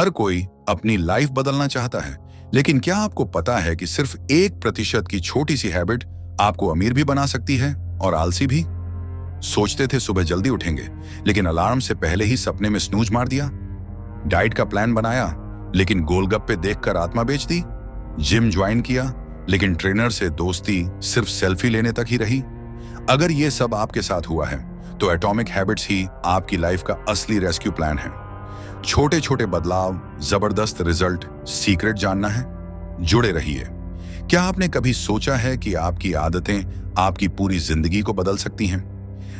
हर कोई अपनी लाइफ बदलना चाहता है, लेकिन क्या आपको पता है कि सिर्फ 1% की छोटी सी हैबिट आपको अमीर भी बना सकती है और आलसी भी? सोचते थे सुबह जल्दी उठेंगे, लेकिन अलार्म से पहले ही सपने में स्नूज मार दिया। डाइट का प्लान बनाया, लेकिन गोलगप्पे देखकर आत्मा बेच दी। जिम ज्वाइन किया, लेकिन ट्रेनर से दोस्ती सिर्फ सेल्फी लेने तक ही रही। अगर ये सब आपके साथ हुआ है, तो एटॉमिक हैबिट्स ही आपकी लाइफ का असली रेस्क्यू प्लान है। छोटे छोटे बदलाव, जबरदस्त रिजल्ट। सीक्रेट जानना है? जुड़े रहिए। क्या आपने कभी सोचा है कि आपकी आदतें आपकी पूरी जिंदगी को बदल सकती हैं?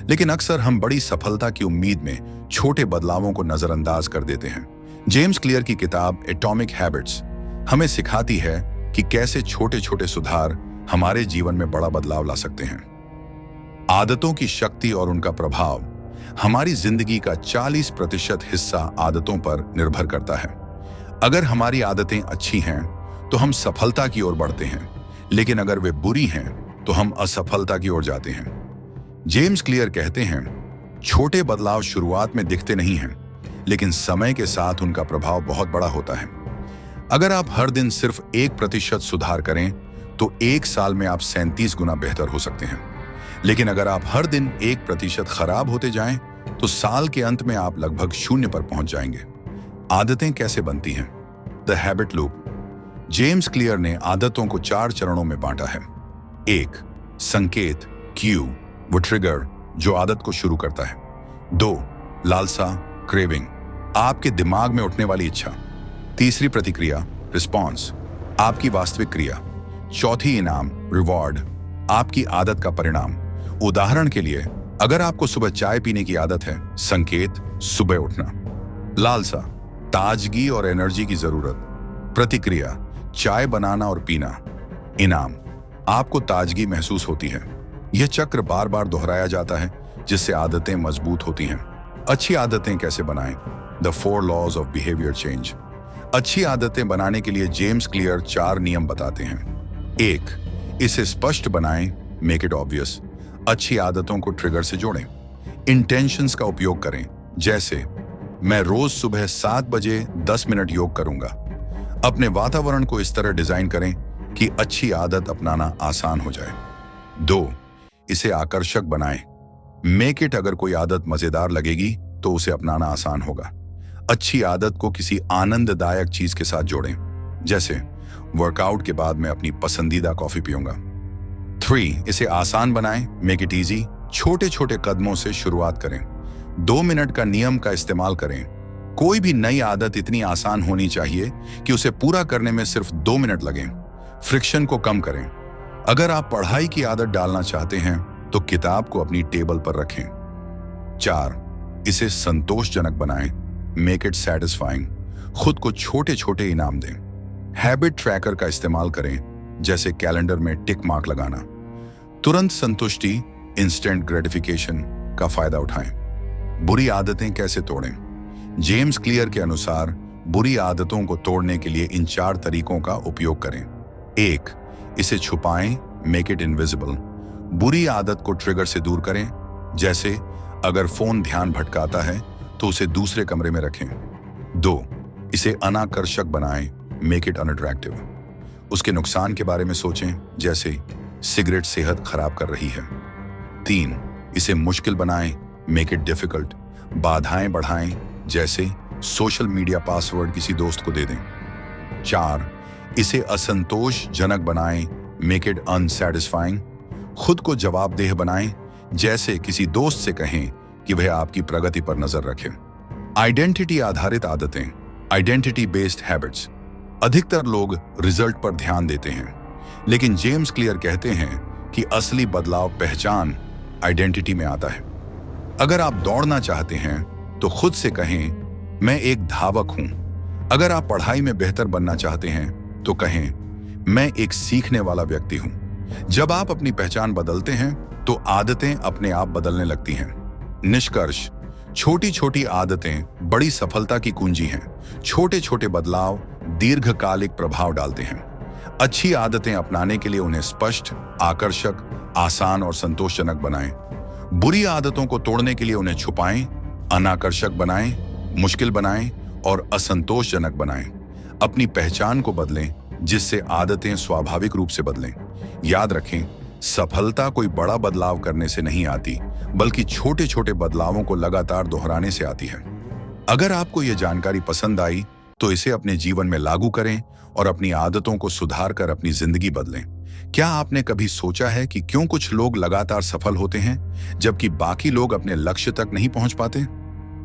लेकिन अक्सर हम बड़ी सफलता की उम्मीद में छोटे बदलावों को नजरअंदाज कर देते हैं। जेम्स क्लियर की किताब एटॉमिक हैबिट्स हमें सिखाती है कि कैसे छोटे छोटे सुधार हमारे जीवन में बड़ा बदलाव ला सकते हैं। आदतों की शक्ति और उनका प्रभाव। हमारी जिंदगी का 40% हिस्सा आदतों पर निर्भर करता है। अगर हमारी आदतें अच्छी हैं, तो हम सफलता की ओर बढ़ते हैं, लेकिन अगर वे बुरी हैं, तो हम असफलता की ओर जाते हैं। जेम्स क्लियर कहते हैं, छोटे बदलाव शुरुआत में दिखते नहीं हैं, लेकिन समय के साथ उनका प्रभाव बहुत बड़ा होता है। अगर आप हर दिन सिर्फ 1% सुधार करें, तो 1 साल में आप 37 गुना बेहतर हो सकते हैं। लेकिन अगर आप हर दिन 1% खराब होते जाएं, तो साल के अंत में आप लगभग 0 पर पहुंच जाएंगे। आदतें कैसे बनती हैं? The habit loop. James clear ने आदतों को 4 चरणों में बांटा है। 1. संकेत, क्यू, वो ट्रिगर जो आदत को शुरू करता है। 2. लालसा, क्रेविंग, आपके दिमाग में उठने वाली इच्छा। 3. प्रतिक्रिया, रिस्पॉन्स, आपकी वास्तविक क्रिया। 4. इनाम, रिवॉर्ड, आपकी आदत का परिणाम। उदाहरण के लिए, अगर आपको सुबह चाय पीने की आदत है, संकेत सुबह उठना। लालसा, ताजगी और एनर्जी की जरूरत। प्रतिक्रिया, चाय बनाना और पीना। इनाम, आपको ताजगी महसूस होती है। यह चक्र बार बार दोहराया जाता है, जिससे आदतें मजबूत होती हैं। अच्छी आदतें कैसे बनाएं? The 4 laws of behaviour change. अच्छी आदतें बनाने के लिए जेम्स क्लियर 4 नियम बताते हैं। 1. इसे स्पष्ट बनाएं, मेक इट ऑब्वियस। अच्छी आदतों को ट्रिगर से जोड़ें। इंटेंशंस का उपयोग करें, जैसे मैं रोज सुबह 7 बजे 10 मिनट योग करूंगा। अपने वातावरण को इस तरह डिजाइन करें कि अच्छी आदत अपनाना आसान हो जाए। 2. इसे आकर्षक बनाएं, मेक इट। अगर कोई आदत मजेदार लगेगी, तो उसे अपनाना आसान होगा। अच्छी आदत को किसी आनंददायक चीज के साथ जोड़ें, जैसे वर्कआउट के बाद मैं अपनी पसंदीदा कॉफी पीऊंगा। 3. इसे आसान बनाएं, मेक इट इजी। छोटे छोटे कदमों से शुरुआत करें। 2 मिनट का नियम का इस्तेमाल करें। कोई भी नई आदत इतनी आसान होनी चाहिए कि उसे पूरा करने में सिर्फ 2 मिनट लगें। फ्रिक्शन को कम करें। अगर आप पढ़ाई की आदत डालना चाहते हैं, तो किताब को अपनी टेबल पर रखें। 4. इसे संतोषजनक बनाएं, मेक इट सैटिस्फाइंग। खुद को छोटे छोटे इनाम दें। हैबिट ट्रैकर का इस्तेमाल करें, जैसे कैलेंडर में टिक मार्क लगाना। तुरंत संतुष्टि, इंस्टेंट ग्रेटिफिकेशन का फायदा उठाएं। बुरी आदतें कैसे तोड़ें? जेम्स क्लियर के अनुसार बुरी आदतों को तोड़ने के लिए इन 4 तरीकों का उपयोग करें। 1. इसे छुपाएं, मेक इट इनविजिबल। बुरी आदत को ट्रिगर से दूर करें, जैसे अगर फोन ध्यान भटकाता है, तो उसे दूसरे कमरे में रखें। 2. इसे अनाकर्षक बनाएं, मेक इट अनअट्रैक्टिव। उसके नुकसान के बारे में सोचें, जैसे सिगरेट सेहत खराब कर रही है। 3. इसे मुश्किल बनाएं, मेक इट डिफिकल्ट। बाधाएं बढ़ाएं, जैसे सोशल मीडिया पासवर्ड किसी दोस्त को दे दें। 4. इसे असंतोषजनक बनाएं, मेक इट अनसैटिस्फाइंग। खुद को जवाबदेह बनाएं, जैसे किसी दोस्त से कहें कि वह आपकी प्रगति पर नजर रखे। आइडेंटिटी आधारित आदतें, आइडेंटिटी बेस्ड हैबिट्स। अधिकतर लोग रिजल्ट पर ध्यान देते हैं, लेकिन जेम्स क्लियर कहते हैं कि असली बदलाव पहचान, आइडेंटिटी में आता है। अगर आप दौड़ना चाहते हैं, तो खुद से कहें, मैं एक धावक हूं। अगर आप पढ़ाई में बेहतर बनना चाहते हैं, तो कहें, मैं एक सीखने वाला व्यक्ति हूं। जब आप अपनी पहचान बदलते हैं, तो आदतें अपने आप बदलने लगती हैं। निष्कर्ष, छोटी छोटी आदतें बड़ी सफलता की कुंजी हैं। छोटे छोटे बदलाव दीर्घकालिक प्रभाव डालते हैं। अच्छी आदतें अपनाने के लिए उन्हें स्पष्ट, आकर्षक, आसान और संतोषजनक बनाएं। बुरी आदतों को तोड़ने के लिए उन्हें छुपाएं, अनाकर्षक बनाएं, मुश्किल बनाएं और असंतोषजनक बनाएं। अपनी पहचान को बदलें, जिससे आदतें स्वाभाविक रूप से बदलें। याद रखें, सफलता कोई बड़ा बदलाव करने से नहीं आती, बल्कि छोटे छोटे बदलावों को लगातार दोहराने से आती है। अगर आपको यह जानकारी पसंद आई तो इसे अपने जीवन में लागू करें और अपनी आदतों को सुधार कर अपनी जिंदगी बदलें। क्या आपने कभी सोचा है कि क्यों कुछ लोग लगातार सफल होते हैं जबकि बाकी लोग अपने लक्ष्य तक नहीं पहुंच पाते?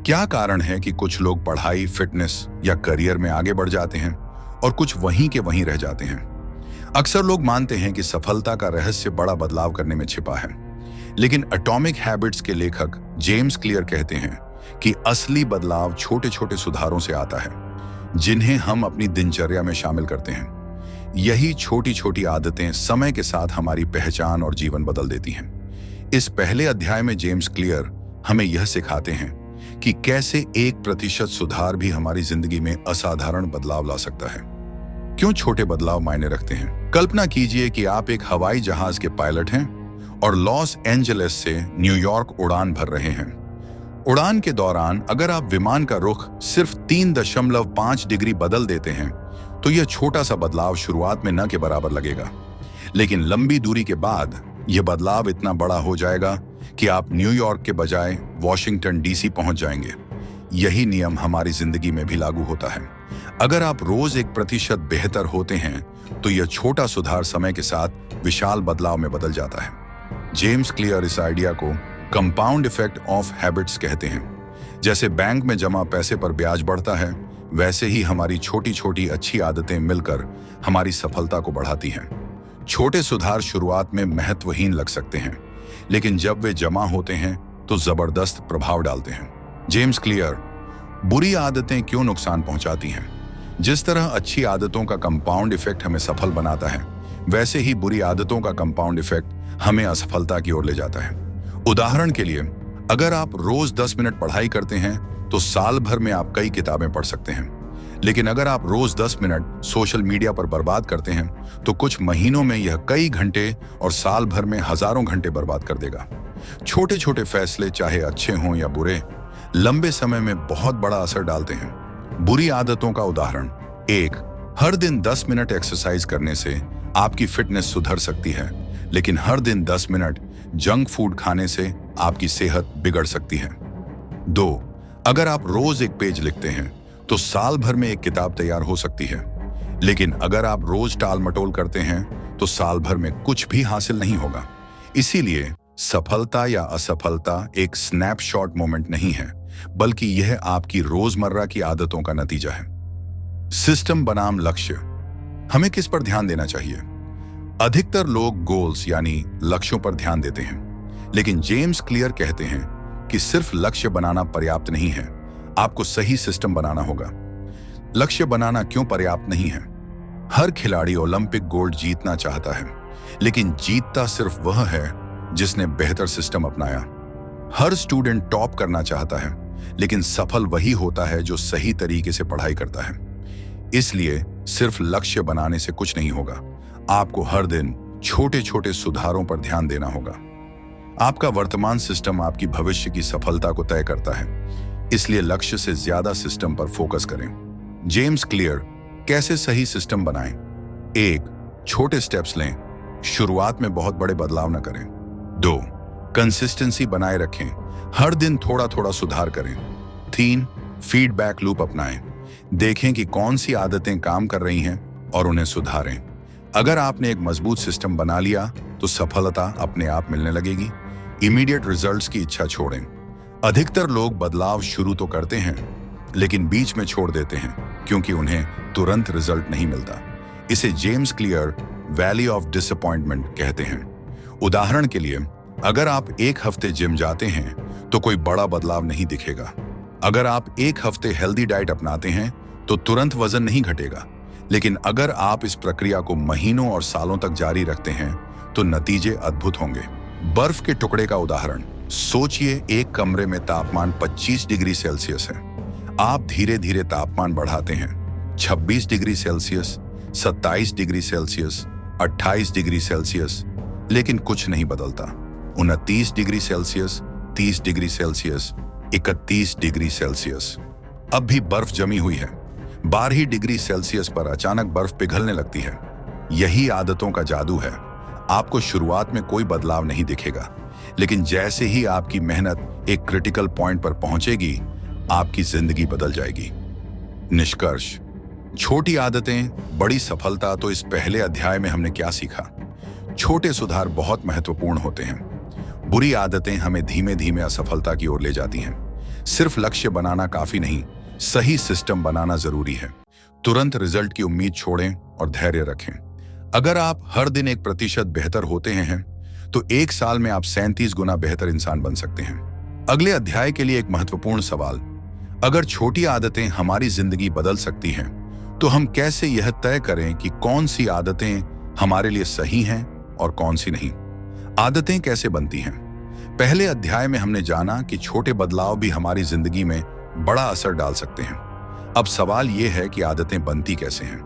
क्या कारण है कि कुछ लोग पढ़ाई, फिटनेस या करियर में आगे बढ़ जाते हैं और कुछ वहीं के वहीं रह जाते हैं? अक्सर लोग मानते हैं कि सफलता का रहस्य बड़ा बदलाव करने में छिपा है, लेकिन एटॉमिक हैबिट्स के लेखक जेम्स क्लियर कहते हैं कि असली बदलाव छोटे छोटे सुधारों से आता है, जिन्हें हम अपनी दिनचर्या में शामिल करते हैं। यही छोटी छोटी आदतें समय के साथ हमारी पहचान और जीवन बदल देती हैं। इस पहले अध्याय में जेम्स क्लियर हमें यह सिखाते हैं कि कैसे 1% सुधार भी हमारी जिंदगी में असाधारण बदलाव ला सकता है। क्यों छोटे बदलाव मायने रखते हैं? कल्पना कीजिए कि आप एक हवाई जहाज के पायलट हैं और लॉस एंजलिस से न्यूयॉर्क उड़ान भर रहे हैं। उड़ान के दौरान अगर आप विमान का रुख सिर्फ 3.5 डिग्री बदल देते हैं तो यह छोटा सा बदलाव शुरुआत में न के बराबर लगेगा, लेकिन लंबी दूरी के बाद यह बदलाव इतना बड़ा हो जाएगा कि आप न्यूयॉर्क के बजाय वॉशिंगटन डीसी पहुंच जाएंगे। यही नियम हमारी जिंदगी में भी लागू होता है। अगर आप रोज 1% बेहतर होते हैं तो यह छोटा सुधार समय के साथ विशाल बदलाव में बदल जाता है। जेम्स क्लियर इस आइडिया को कंपाउंड इफेक्ट ऑफ हैबिट्स कहते हैं। जैसे बैंक में जमा पैसे पर ब्याज बढ़ता है, वैसे ही हमारी छोटी छोटी अच्छी आदतें मिलकर हमारी सफलता को बढ़ाती हैं। छोटे सुधार शुरुआत में महत्वहीन लग सकते हैं, लेकिन जब वे जमा होते हैं तो जबरदस्त प्रभाव डालते हैं। जेम्स क्लियर बुरी आदतें क्यों नुकसान पहुंचाती हैं? जिस तरह अच्छी आदतों का कंपाउंड इफेक्ट हमें सफल बनाता है, वैसे ही बुरी आदतों का कंपाउंड इफेक्ट हमें असफलता की ओर ले जाता है। उदाहरण के लिए, अगर आप रोज 10 मिनट पढ़ाई करते हैं तो साल भर में आप कई किताबें पढ़ सकते हैं। लेकिन अगर आप रोज 10 मिनट सोशल मीडिया पर बर्बाद करते हैं तो कुछ महीनों में यह कई घंटे और साल भर में हजारों घंटे बर्बाद कर देगा। छोटे छोटे फैसले, चाहे अच्छे हों या बुरे, लंबे समय में बहुत बड़ा असर डालते हैं। बुरी आदतों का उदाहरण: 1. हर दिन 10 मिनट एक्सरसाइज करने से आपकी फिटनेस सुधर सकती है, लेकिन हर दिन 10 मिनट जंक फूड खाने से आपकी सेहत बिगड़ सकती है। 2. अगर आप रोज एक पेज लिखते हैं तो साल भर में एक किताब तैयार हो सकती है, लेकिन अगर आप रोज टाल मटोल करते हैं तो साल भर में कुछ भी हासिल नहीं होगा। इसीलिए सफलता या असफलता एक स्नैपशॉट मोमेंट नहीं है, बल्कि यह आपकी रोजमर्रा की आदतों का नतीजा है। सिस्टम बनाम लक्ष्य, हमें किस पर ध्यान देना चाहिए? अधिकतर लोग गोल्स यानी लक्ष्यों पर ध्यान देते हैं, लेकिन जेम्स क्लियर कहते हैं कि सिर्फ लक्ष्य बनाना पर्याप्त नहीं है, आपको सही सिस्टम बनाना होगा। लक्ष्य बनाना क्यों पर्याप्त नहीं है? हर खिलाड़ी ओलंपिक गोल्ड जीतना चाहता है, लेकिन जीतता सिर्फ वह है जिसने बेहतर सिस्टम अपनाया। हर स्टूडेंट टॉप करना चाहता है, लेकिन सफल वही होता है जो सही तरीके से पढ़ाई करता है। इसलिए सिर्फ लक्ष्य बनाने से कुछ नहीं होगा, आपको हर दिन छोटे छोटे सुधारों पर ध्यान देना होगा। आपका वर्तमान सिस्टम आपकी भविष्य की सफलता को तय करता है, इसलिए लक्ष्य से ज्यादा सिस्टम पर फोकस करें। जेम्स क्लियर कैसे सही सिस्टम बनाएं? 1. छोटे स्टेप्स लें, शुरुआत में बहुत बड़े बदलाव न करें। 2. कंसिस्टेंसी बनाए रखें, हर दिन थोड़ा थोड़ा सुधार करें। 3. फीडबैक लूप अपनाएं, देखें कि कौन सी आदतें काम कर रही हैं और उन्हें सुधारें। अगर आपने एक मजबूत सिस्टम बना लिया तो सफलता अपने आप मिलने लगेगी। इमीडिएट रिजल्ट्स की इच्छा छोड़ें। अधिकतर लोग बदलाव शुरू तो करते हैं, लेकिन बीच में छोड़ देते हैं क्योंकि उन्हें तुरंत रिजल्ट नहीं मिलता। इसे James clear valley of disappointment कहते हैं। उदाहरण के लिए, अगर आप एक हफ्ते जिम जाते हैं तो कोई बड़ा बदलाव नहीं दिखेगा। अगर आप एक हफ्ते हेल्दी डाइट अपनाते हैं तो तुरंत वजन नहीं घटेगा, लेकिन अगर आप इस प्रक्रिया को महीनों और सालों तक जारी रखते हैं तो नतीजे अद्भुत होंगे। बर्फ के टुकड़े का उदाहरण: सोचिए, एक कमरे में तापमान 25 डिग्री सेल्सियस है। आप धीरे धीरे तापमान बढ़ाते हैं, 26 degree Celsius, 27 degree Celsius, 28 degree Celsius, लेकिन कुछ नहीं बदलता। 29 degree Celsius, 30 degree Celsius, 31 degree Celsius. अब भी बर्फ जमी हुई है। 12 डिग्री सेल्सियस पर अचानक बर्फ पिघलने लगती है। यही आदतों का जादू है। आपको शुरुआत में कोई बदलाव नहीं दिखेगा, लेकिन जैसे ही आपकी मेहनत एक क्रिटिकल पॉइंट पर पहुंचेगी, आपकी जिंदगी बदल जाएगी। निष्कर्ष, छोटी आदतें बड़ी सफलता। तो इस पहले अध्याय में हमने क्या सीखा? छोटे सुधार बहुत महत्वपूर्ण होते हैं। बुरी आदतें हमें धीमे धीमे असफलता की ओर ले जाती हैं। सिर्फ लक्ष्य बनाना काफी नहीं, सही सिस्टम बनाना जरूरी है। तुरंत रिजल्ट की उम्मीद छोड़ें और धैर्य रखें। अगर आप हर दिन 1% बेहतर होते हैं तो 1 साल में आप 37 गुना बेहतर इंसान बन सकते हैं। अगले अध्याय के लिए एक महत्वपूर्ण सवाल, अगर छोटी आदतें हमारी जिंदगी बदल सकती हैं तो हम कैसे यह तय करें कि कौन सी आदतें हमारे लिए सही हैं और कौन सी नहीं? आदतें कैसे बनती हैं? पहले अध्याय में हमने जाना कि छोटे बदलाव भी हमारी जिंदगी में बड़ा असर डाल सकते हैं। अब सवाल यह है कि आदतें बनती कैसे हैं?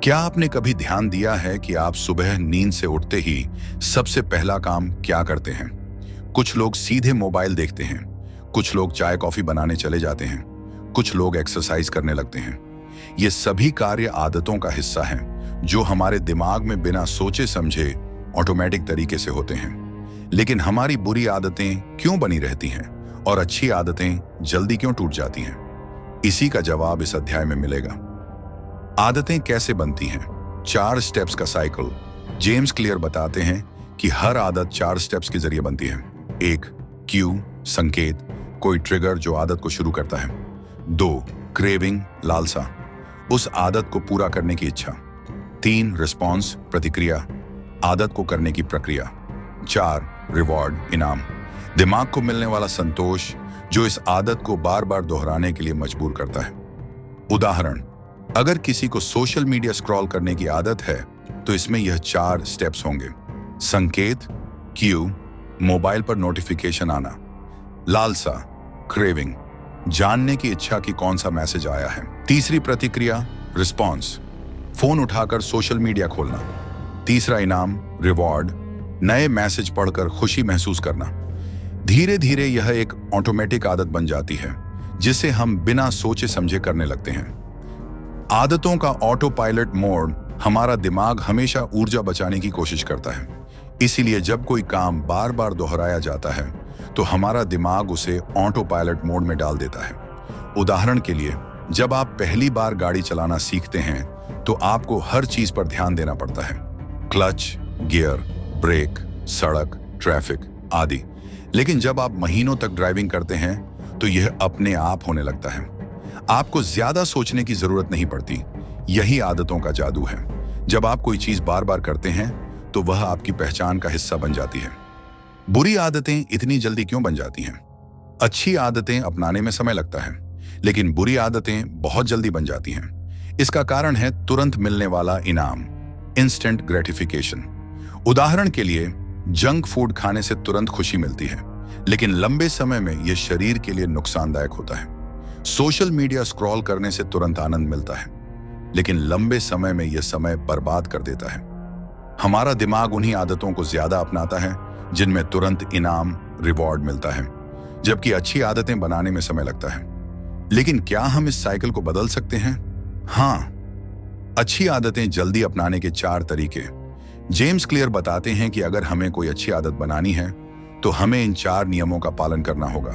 क्या आपने कभी ध्यान दिया है कि आप सुबह नींद से उठते ही सबसे पहला काम क्या करते हैं? कुछ लोग सीधे मोबाइल देखते हैं, कुछ लोग चाय कॉफी बनाने चले जाते हैं, कुछ लोग एक्सरसाइज करने लगते हैं। ये सभी कार्य आदतों का हिस्सा हैं, जो हमारे दिमाग में बिना सोचे समझे ऑटोमेटिक तरीके से होते हैं। लेकिन हमारी बुरी आदतें क्यों बनी रहती हैं और अच्छी आदतें जल्दी क्यों टूट जाती हैं? इसी का जवाब इस अध्याय में मिलेगा। आदतें कैसे बनती हैं? 4 स्टेप्स का साइकिल। जेम्स क्लियर बताते हैं कि हर आदत 4 स्टेप्स के जरिए बनती है। 1, क्यू, संकेत, कोई ट्रिगर जो आदत को शुरू करता है। 2, क्रेविंग, लालसा, उस आदत को पूरा करने की इच्छा। 3, रिस्पॉन्स, प्रतिक्रिया, आदत को करने की प्रक्रिया। 4, रिवॉर्ड, इनाम, दिमाग को मिलने वाला संतोष जो इस आदत को बार बार दोहराने के लिए मजबूर करता है। उदाहरण, अगर किसी को सोशल मीडिया स्क्रॉल करने की आदत है तो इसमें यह 4 स्टेप्स होंगे। संकेत, क्यू, मोबाइल पर नोटिफिकेशन आना। लालसा, क्रेविंग, जानने की इच्छा कि कौन सा मैसेज आया है। तीसरी प्रतिक्रिया, रिस्पॉन्स, फोन उठाकर सोशल मीडिया खोलना। तीसरा इनाम, रिवॉर्ड, नए मैसेज पढ़कर खुशी महसूस करना। धीरे धीरे यह एक ऑटोमेटिक आदत बन जाती है जिसे हम बिना सोचे समझे करने लगते हैं। आदतों का ऑटो पायलट मोड, हमारा दिमाग हमेशा ऊर्जा बचाने की कोशिश करता है। इसीलिए जब कोई काम बार बार दोहराया जाता है तो हमारा दिमाग उसे ऑटो पायलट मोड में डाल देता है। उदाहरण के लिए, जब आप पहली बार गाड़ी चलाना सीखते हैं तो आपको हर चीज पर ध्यान देना पड़ता है, क्लच, गियर, ब्रेक, सड़क, ट्रैफिक आदि। लेकिन जब आप महीनों तक ड्राइविंग करते हैं तो यह अपने आप होने लगता है। आपको ज्यादा सोचने की जरूरत नहीं पड़ती। यही आदतों का जादू है। जब आप कोई चीज बार बार करते हैं तो वह आपकी पहचान का हिस्सा बन जाती है। बुरी आदतें इतनी जल्दी क्यों बन जाती हैं? अच्छी आदतें अपनाने में समय लगता है, लेकिन बुरी आदतें बहुत जल्दी बन जाती हैं। इसका कारण है तुरंत मिलने वाला इनाम, इंस्टेंट ग्रेटिफिकेशन। उदाहरण के लिए, जंक फूड खाने से तुरंत खुशी मिलती है, लेकिन लंबे समय में यह शरीर के लिए नुकसानदायक होता है। सोशल मीडिया स्क्रॉल करने से तुरंत आनंद मिलता है, लेकिन लंबे समय में यह समय बर्बाद कर देता है। हमारा दिमाग उन्हीं आदतों को ज्यादा अपनाता है जिनमें तुरंत इनाम, रिवॉर्ड मिलता है, जबकि अच्छी आदतें बनाने में समय लगता है। लेकिन क्या हम इस साइकिल को बदल सकते हैं? हाँ, अच्छी आदतें जल्दी अपनाने के 4 तरीके। जेम्स क्लियर बताते हैं कि अगर हमें कोई अच्छी आदत बनानी है तो हमें इन 4 नियमों का पालन करना होगा।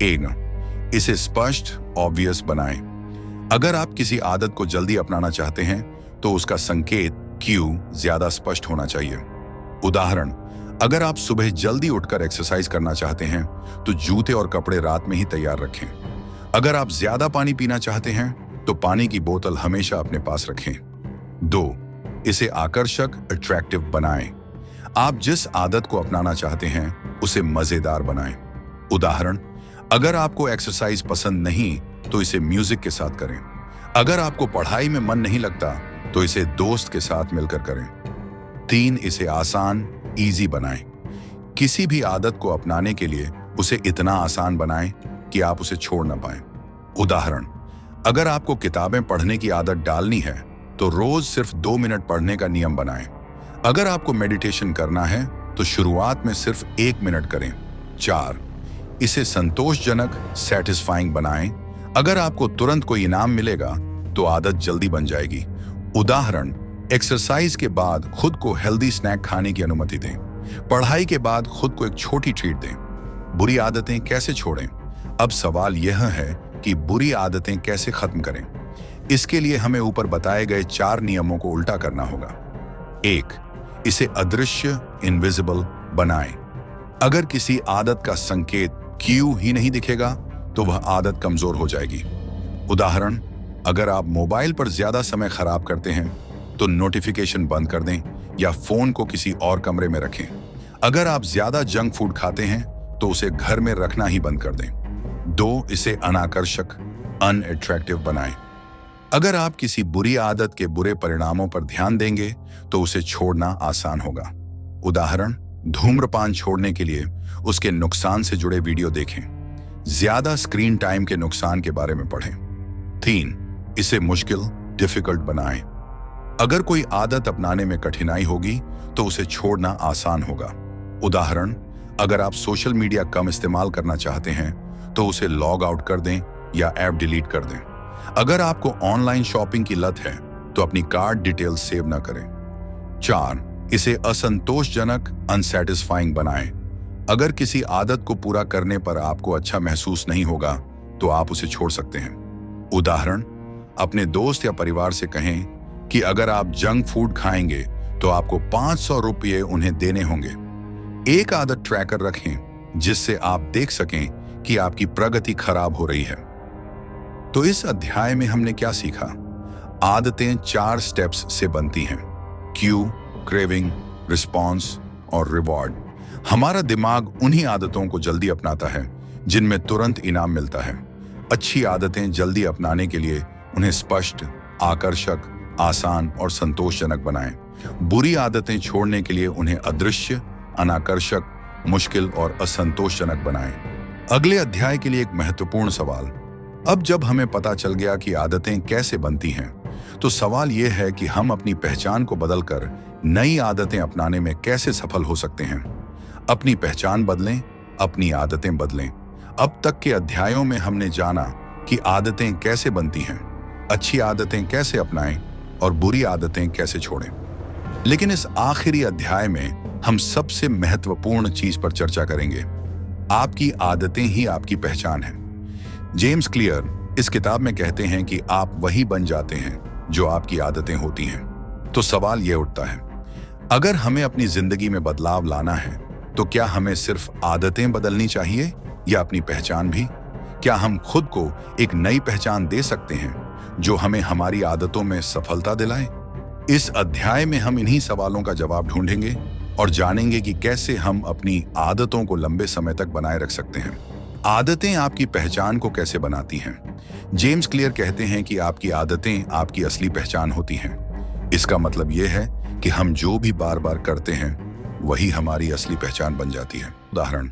1, इसे स्पष्ट, ऑब्वियस बनाएं। अगर आप किसी आदत को जल्दी अपनाना चाहते हैं तो उसका संकेत, क्यू, ज्यादा स्पष्ट होना चाहिए। उदाहरण, अगर आप सुबह जल्दी उठकर एक्सरसाइज करना चाहते हैं तो जूते और कपड़े रात में ही तैयार रखें। अगर आप ज्यादा पानी पीना चाहते हैं तो पानी की बोतल हमेशा अपने पास रखें। 2, इसे आकर्षक, अट्रैक्टिव बनाएं। आप जिस आदत को अपनाना चाहते हैं उसे मजेदार बनाएं। उदाहरण, अगर आपको एक्सरसाइज पसंद नहीं तो इसे म्यूजिक के साथ करें। अगर आपको पढ़ाई में मन नहीं लगता तो इसे दोस्त के साथ मिलकर करें। 3, इसे आसान, इजी बनाएं। किसी भी आदत को अपनाने के लिए उसे इतना आसान बनाएं कि आप उसे छोड़ ना पाएं। उदाहरण, अगर आपको किताबें पढ़ने की आदत डालनी है तो रोज सिर्फ 2 मिनट पढ़ने का नियम बनाएं। अगर आपको मेडिटेशन करना है तो शुरुआत में सिर्फ 1 मिनट करें। 4, इसे संतोषजनक, सेटिस्फाइंग बनाएं। अगर आपको तुरंत कोई इनाम मिलेगा तो आदत जल्दी बन जाएगी। उदाहरण, एक्सरसाइज के बाद खुद को हेल्दी स्नैक खाने की अनुमति दें। पढ़ाई के बाद खुद को एक छोटी ट्रीट दें। बुरी आदतें कैसे छोड़ें? अब सवाल यह है कि बुरी आदतें कैसे खत्म करें। इसके लिए हमें ऊपर बताए गए 4 नियमों को उल्टा करना होगा। 1. इसे अदृश्य इनविजिबल बनाएं। अगर किसी आदत का संकेत क्यू ही नहीं दिखेगा तो वह आदत कमजोर हो जाएगी। उदाहरण, अगर आप मोबाइल पर ज्यादा समय खराब करते हैं तो नोटिफिकेशन बंद कर दें या फोन को किसी और कमरे में रखें। अगर आप ज्यादा जंक फूड खाते हैं तो उसे घर में रखना ही बंद कर दें। 2. इसे अनाकर्षक अनअट्रैक्टिव बनाएं। अगर आप किसी बुरी आदत के बुरे परिणामों पर ध्यान देंगे तो उसे छोड़ना आसान होगा। उदाहरण, धूम्रपान छोड़ने के लिए उसके नुकसान से जुड़े वीडियो देखें। ज्यादा स्क्रीन टाइम के नुकसान के बारे में पढ़ें। 3. इसे मुश्किल डिफिकल्ट बनाएं। अगर कोई आदत अपनाने में कठिनाई होगी तो उसे छोड़ना आसान होगा। उदाहरण, अगर आप सोशल मीडिया कम इस्तेमाल करना चाहते हैं तो उसे लॉग आउट कर दें या ऐप डिलीट कर दें। अगर आपको ऑनलाइन शॉपिंग की लत है तो अपनी कार्ड डिटेल्स सेव ना करें। 4. इसे असंतोषजनक अनसैटिस्फाइंग बनाएं। अगर किसी आदत को पूरा करने पर आपको अच्छा महसूस नहीं होगा तो आप उसे छोड़ सकते हैं। उदाहरण, अपने दोस्त या परिवार से कहें कि अगर आप जंक फूड खाएंगे तो आपको 500 रुपये उन्हें देने होंगे। एक आदत ट्रैकर रखें जिससे आप देख सकें कि आपकी प्रगति खराब हो रही है। तो इस अध्याय में हमने क्या सीखा? आदतें 4 स्टेप्स से बनती हैं: क्यू, क्रेविंग, रिस्पॉन्स और रिवॉर्ड। हमारा दिमाग उन्हीं आदतों को जल्दी अपनाता है जिनमें तुरंत इनाम मिलता है। अच्छी आदतें जल्दी अपनाने के लिए उन्हें स्पष्ट, आकर्षक, आसान और संतोषजनक बनाएं। बुरी आदतें छोड़ने के लिए उन्हें अदृश्य, अनाकर्षक, मुश्किल और असंतोषजनक बनाएं। अगले अध्याय के लिए एक महत्वपूर्ण सवाल। अब जब हमें पता चल गया कि आदतें कैसे बनती हैं, तो सवाल यह है कि हम अपनी पहचान को बदलकर नई आदतें अपनाने में कैसे सफल हो सकते हैं। अपनी पहचान बदलें, अपनी आदतें बदलें। अब तक के अध्यायों में हमने जाना कि आदतें कैसे बनती हैं, अच्छी आदतें कैसे अपनाएं और बुरी आदतें कैसे छोड़ें। लेकिन इस आखिरी अध्याय में हम सबसे महत्वपूर्ण चीज पर चर्चा करेंगे। आपकी आदतें ही आपकी पहचान है। जेम्स क्लियर इस किताब में कहते हैं कि आप वही बन जाते हैं जो आपकी आदतें होती हैं। तो सवाल यह उठता है, अगर हमें अपनी जिंदगी में बदलाव लाना है तो क्या हमें सिर्फ आदतें बदलनी चाहिए या अपनी पहचान भी? क्या हम खुद को एक नई पहचान दे सकते हैं जो हमें हमारी आदतों में सफलता दिलाए? इस अध्याय में हम इन्हीं सवालों का जवाब ढूंढेंगे और जानेंगे कि कैसे हम अपनी आदतों को लंबे समय तक बनाए रख सकते हैं। आदतें आपकी पहचान को कैसे बनाती हैं? जेम्स क्लियर कहते हैं कि आपकी आदतें आपकी असली पहचान होती हैं। इसका मतलब यह है कि हम जो भी बार बार करते हैं वही हमारी असली पहचान बन जाती है। उदाहरण,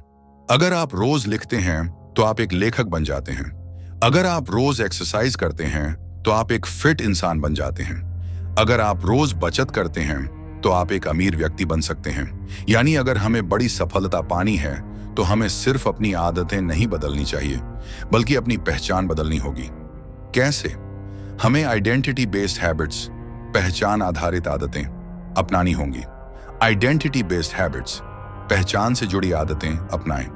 अगर आप रोज लिखते हैं तो आप एक लेखक बन जाते हैं। अगर आप रोज एक्सरसाइज करते हैं तो आप एक फिट इंसान बन जाते हैं। अगर आप रोज बचत करते हैं तो आप एक अमीर व्यक्ति बन सकते हैं। यानी अगर हमें बड़ी सफलता पानी है तो हमें सिर्फ अपनी आदतें नहीं बदलनी चाहिए बल्कि अपनी पहचान बदलनी होगी। कैसे? हमें आइडेंटिटी बेस्ड हैबिट्स, पहचान आधारित आदतें अपनानी होंगी। आइडेंटिटी बेस्ड हैबिट्स, पहचान से जुड़ी आदतें अपनाएं।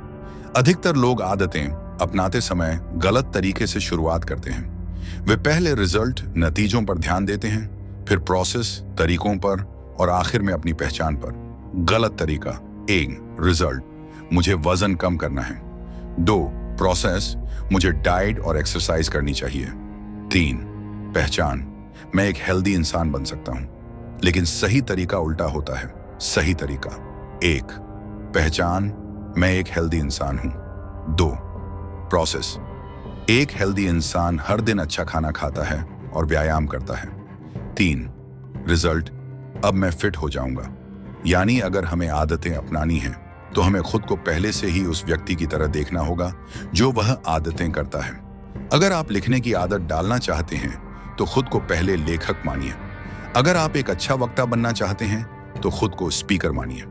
अधिकतर लोग आदतें अपनाते समय गलत तरीके से शुरुआत करते हैं। वे पहले रिजल्ट, नतीजों पर ध्यान देते हैं, फिर प्रोसेस, तरीकों पर और आखिर में अपनी पहचान पर। गलत तरीका: 1. रिजल्ट, मुझे वजन कम करना है। 2. प्रोसेस, मुझे डाइट और एक्सरसाइज करनी चाहिए। 3. पहचान, मैं एक हेल्दी इंसान बन सकता हूं। लेकिन सही तरीका उल्टा होता है। सही तरीका: 1. पहचान, मैं एक हेल्दी इंसान हूं। 2. प्रोसेस, एक हेल्दी इंसान हर दिन अच्छा खाना खाता है और व्यायाम करता है। 3. रिजल्ट, अब मैं फिट हो जाऊंगा। यानी अगर हमें आदतें अपनानी हैं तो हमें खुद को पहले से ही उस व्यक्ति की तरह देखना होगा जो वह आदतें करता है। अगर आप लिखने की आदत डालना चाहते हैं तो खुद को पहले लेखक मानिए। अगर आप एक अच्छा वक्ता बनना चाहते हैं तो खुद को स्पीकर मानिए।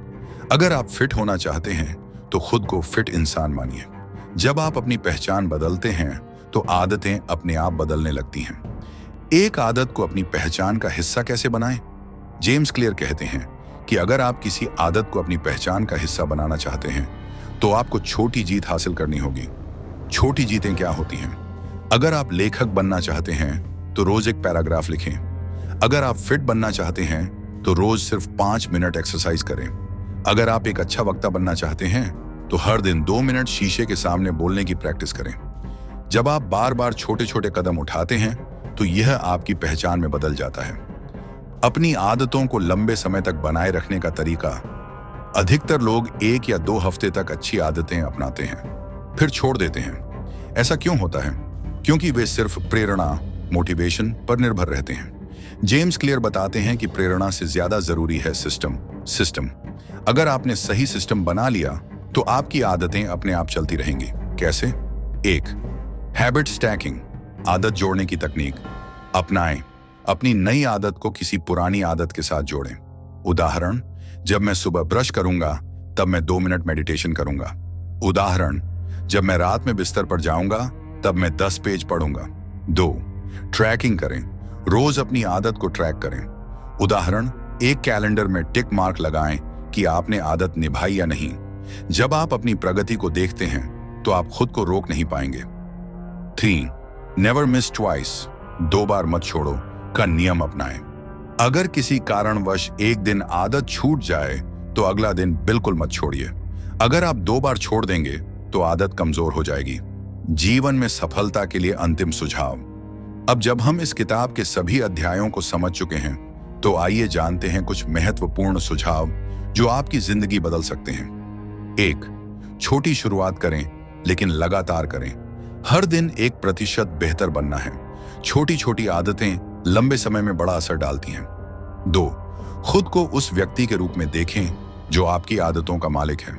अगर आप फिट होना चाहते हैं तो खुद को फिट इंसान मानिए। जब आप अपनी पहचान बदलते हैं तो आदतें अपने आप बदलने लगती हैं। एक आदत को अपनी पहचान का हिस्सा कैसे बनाएं? जेम्स क्लियर कहते हैं कि अगर आप किसी आदत को अपनी पहचान का हिस्सा बनाना चाहते हैं तो आपको छोटी जीत हासिल करनी होगी। छोटी जीतें क्या होती हैं? अगर आप लेखक बनना चाहते हैं तो रोज एक पैराग्राफ लिखें। अगर आप फिट बनना चाहते हैं तो रोज सिर्फ 5 मिनट एक्सरसाइज करें। अगर आप एक अच्छा वक्ता बनना चाहते हैं तो हर दिन 2 मिनट शीशे के सामने बोलने की प्रैक्टिस करें। जब आप बार बार छोटे छोटे कदम उठाते हैं तो यह आपकी पहचान में बदल जाता है। अपनी आदतों को लंबे समय तक बनाए रखने का तरीका। अधिकतर लोग 1 या 2 हफ्ते तक अच्छी आदतें अपनाते हैं, फिर छोड़ देते हैं। ऐसा क्यों होता है? क्योंकि वे सिर्फ प्रेरणा, मोटिवेशन पर निर्भर रहते हैं। जेम्स क्लियर बताते हैं कि प्रेरणा से ज्यादा जरूरी है सिस्टम। अगर आपने सही सिस्टम बना लिया तो आपकी आदतें अपने आप चलती रहेंगी। कैसे? 1. हैबिट स्टैकिंग, आदत जोड़ने की तकनीक अपनाएं। अपनी नई आदत को किसी पुरानी आदत के साथ जोड़ें। उदाहरण, जब मैं सुबह ब्रश करूंगा तब मैं 2 मिनट मेडिटेशन करूंगा। उदाहरण, जब मैं रात में बिस्तर पर जाऊंगा तब मैं 10 पेज पढ़ूंगा। 2. ट्रैकिंग करें, रोज अपनी आदत को ट्रैक करें। उदाहरण, एक कैलेंडर में टिक मार्क लगाएं कि आपने आदत निभाई या नहीं। जब आप अपनी प्रगति को देखते हैं तो आप खुद को रोक नहीं पाएंगे। 3. नेवर मिस ट्वाइस, 2 बार मत छोड़ो का नियम अपनाएं। अगर किसी कारणवश एक दिन आदत छूट जाए तो अगला दिन बिल्कुल मत छोड़िए। अगर आप 2 बार छोड़ देंगे तो आदत कमजोर हो जाएगी। जीवन में सफलता के लिए अंतिम सुझाव। अब जब हम इस किताब के सभी अध्यायों को समझ चुके हैं तो आइए जानते हैं कुछ महत्वपूर्ण सुझाव जो आपकी जिंदगी बदल सकते हैं। 1. छोटी शुरुआत करें लेकिन लगातार करें। हर दिन 1% बेहतर बनना है। छोटी छोटी आदतें लंबे समय में बड़ा असर डालती हैं। 2. खुद को उस व्यक्ति के रूप में देखें जो आपकी आदतों का मालिक है।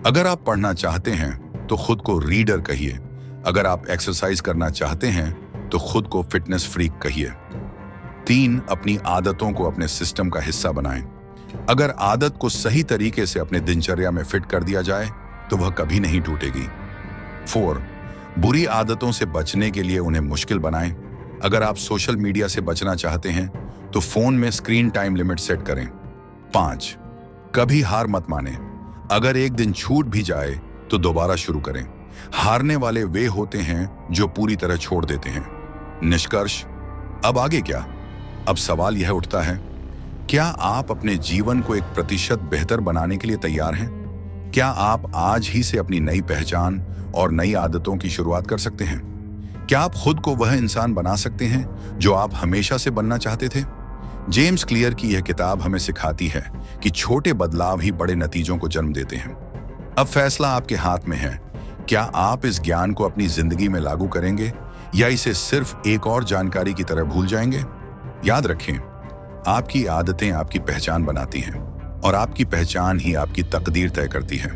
अगर आप पढ़ना चाहते हैं तो खुद को रीडर कहिए। अगर आप एक्सरसाइज करना चाहते हैं तो खुद को फिटनेस फ्रीक कहिए। 3. अपनी आदतों को अपने सिस्टम का हिस्सा बनाएं। अगर आदत को सही तरीके से अपने दिनचर्या में फिट कर दिया जाए तो वह कभी नहीं टूटेगी। 4. बुरी आदतों से बचने के लिए उन्हें मुश्किल बनाएं। अगर आप सोशल मीडिया से बचना चाहते हैं तो फोन में स्क्रीन टाइम लिमिट सेट करें। 5. कभी हार मत माने। अगर एक दिन छूट भी जाए तो दोबारा शुरू करें। हारने वाले वे होते हैं जो पूरी तरह छोड़ देते हैं। निष्कर्ष, अब आगे क्या? अब सवाल यह उठता है, क्या आप अपने जीवन को 1% बेहतर बनाने के लिए तैयार हैं? क्या आप आज ही से अपनी नई पहचान और नई आदतों की शुरुआत कर सकते हैं? क्या आप खुद को वह इंसान बना सकते हैं जो आप हमेशा से बनना चाहते थे? जेम्स क्लियर की यह किताब हमें सिखाती है कि छोटे बदलाव ही बड़े नतीजों को जन्म देते हैं। अब फैसला आपके हाथ में है। क्या आप इस ज्ञान को अपनी जिंदगी में लागू करेंगे या इसे सिर्फ एक और जानकारी की तरह भूल जाएंगे? याद रखें, आपकी आदतें आपकी पहचान बनाती हैं और आपकी पहचान ही आपकी तकदीर तय करती है।